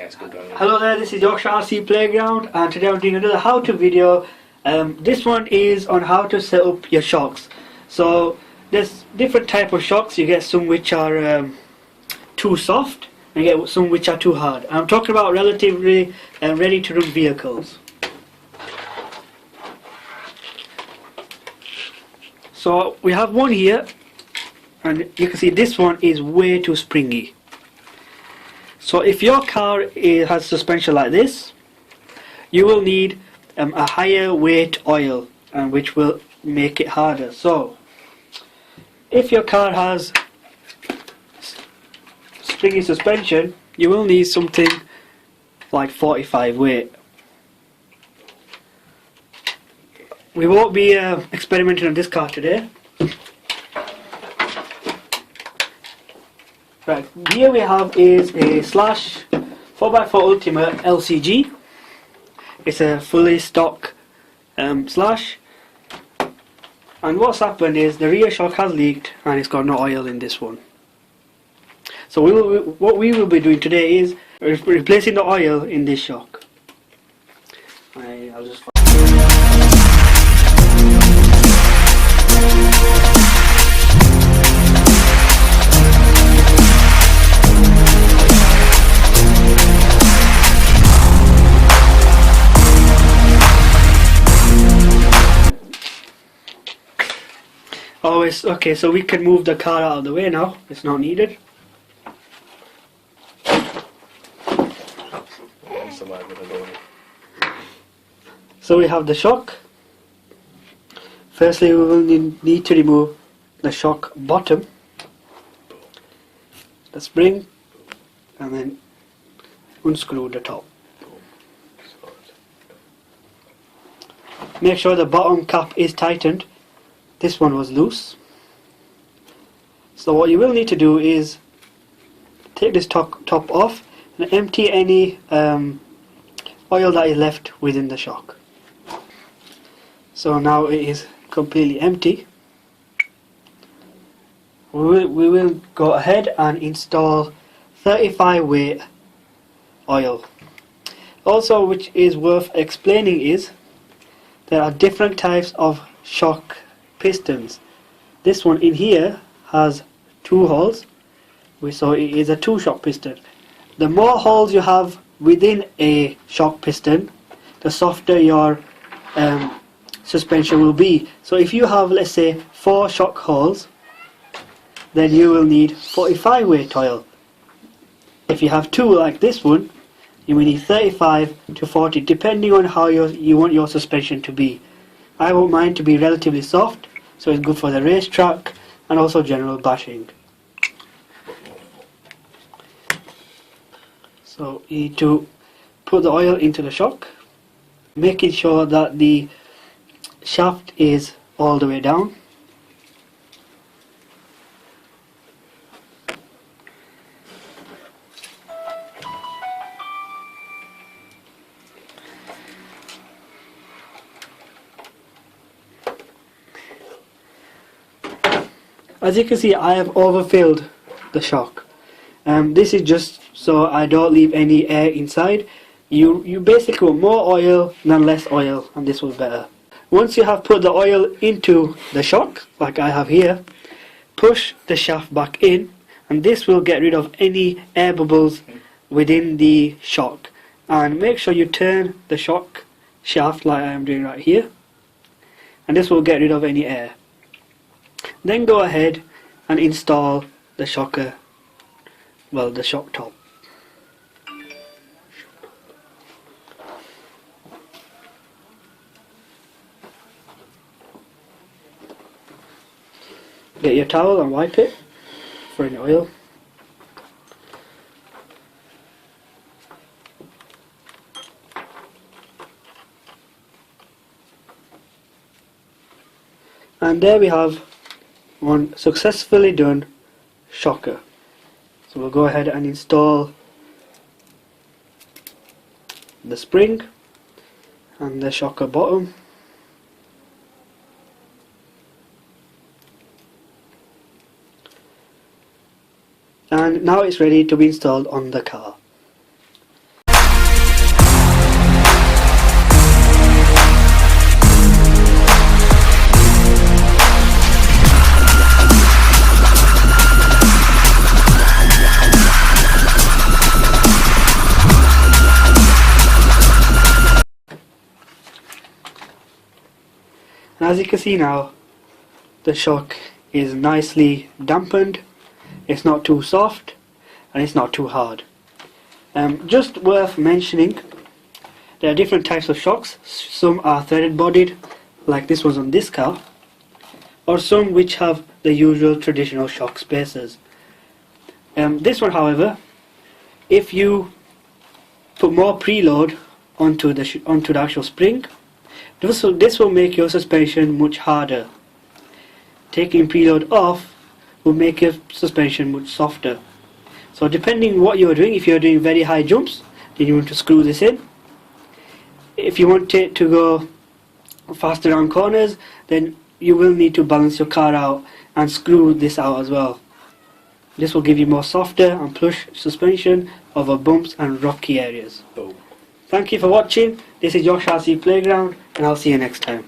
it's good going. Hello there, this is Yorkshire RC Playground, and today I'm doing another how-to video. This one is on how to set up your shocks. So there's different type of shocks. You get some which are too soft, and you get some which are too hard. I'm talking about relatively ready to run vehicles. So we have one here, and you can see this one is way too springy. So if your car has suspension like this, you will need a higher weight oil, which will make it harder. So if your car has springy suspension, you will need something like 45 weight. We won't be experimenting on this car today. Right, here we have is a Slash 4x4 Ultima LCG. It's a fully stock Slash, and what's happened is the rear shock has leaked and it's got no oil in this one. So what we will be doing today is replacing the oil in this shock. I'll just always okay, so we can move the car out of the way now. It's not needed. So we have the shock. Firstly, we will need to remove the shock bottom, the spring, and then unscrew the top. Make sure the bottom cap is tightened. This one was loose. So what you will need to do is take this top off and empty any oil that is left within the shock. So now it is completely empty. We will go ahead and install 35 weight oil. Also, which is worth explaining, is there are different types of shock pistons. This one in here has 2 holes, so it is a 2-shock piston. The more holes you have within a shock piston, the softer your suspension will be. So if you have, let's say, 4 shock holes, then you will need 45 weight oil. If you have 2 like this one, you will need 35 to 40, depending on how you want your suspension to be. I want mine to be relatively soft, so it's good for the racetrack and also general bashing. So you need to put the oil into the shock, making sure that the shaft is all the way down. As you can see, I have overfilled the shock. This is just so I don't leave any air inside. You basically want more oil than less oil, and this was better. Once you have put the oil into the shock, like I have here, push the shaft back in, and this will get rid of any air bubbles within the shock. And make sure you turn the shock shaft like I am doing right here, and this will get rid of any air. Then go ahead and install the shocker, well, the shock top. Get your towel and wipe it for any oil. And there we have one successfully done shocker. So we'll go ahead and install the spring and the shocker bottom. And now it's ready to be installed on the car. As you can see now, the shock is nicely dampened, it's not too soft and it's not too hard. Just worth mentioning, there are different types of shocks. Some are threaded bodied, like this one's on this car, or some which have the usual traditional shock spacers. This one, however, if you put more preload onto the actual spring, this will make your suspension much harder. Taking preload off will make your suspension much softer. So depending what you're doing, if you're doing very high jumps, then you want to screw this in. If you want it to go faster around corners, then you will need to balance your car out and screw this out as well. This will give you more softer and plush suspension over bumps and rocky areas. Thank you for watching. This is Josh RC Playground, and I'll see you next time.